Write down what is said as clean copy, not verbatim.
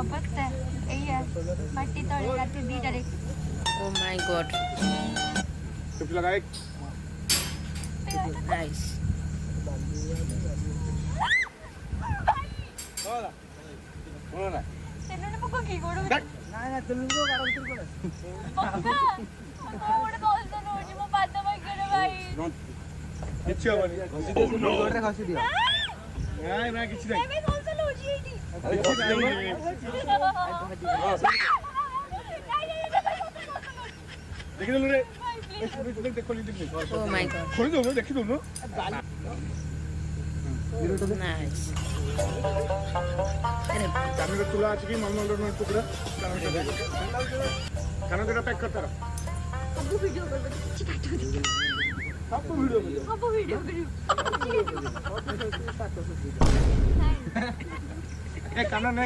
ଅବସ୍ଥା ଏଇଆ ମାଟି ତଳେ ରାତି 2ଟାରେ। ओ माय गॉड चुप लगा एक नाइस होला होला ତେଲୁଣି ପକ କି ଗୋଡ଼ ନା ନା ତେଲୁଣି ଗାଡ ଭିତର ପଡେ ପକା ଗୋଟେ ଦୋଷ ନଉଛି ମୋ ପାଦ ଭାଗ୍ୟରେ ଭାଇ କିଛି ହବନି ଘଷି ଦେ ଗୋଡରେ ଖସି ଦିଅ ନାଇଁ ନା କିଛି ନାହିଁ ଏବେ ଦୋଷ ନଉଛି ଏଇଠି ଦେଖିଦେଲୁ ରେ ଦେଖଲି ଦେଖଲି ओ माय गॉड ଖୋଲି ଦଉନୁ ଦେଖି ଦଉନୁ नाइस अरे କାନରେ ତୁଳା ଅଛି କି ମଲମଲ ଟୁକୁରା କାନ ଦୁଇଟା ପ୍ୟାକ୍ କରିତାର ସବୁ ଭିଡିଓ କରିବ କିଛି କାଟୁନି ସବୁ ଭିଡ଼ିଓ ସବୁ ଭିଡିଓ କରିବ ଏ କାନ ନେ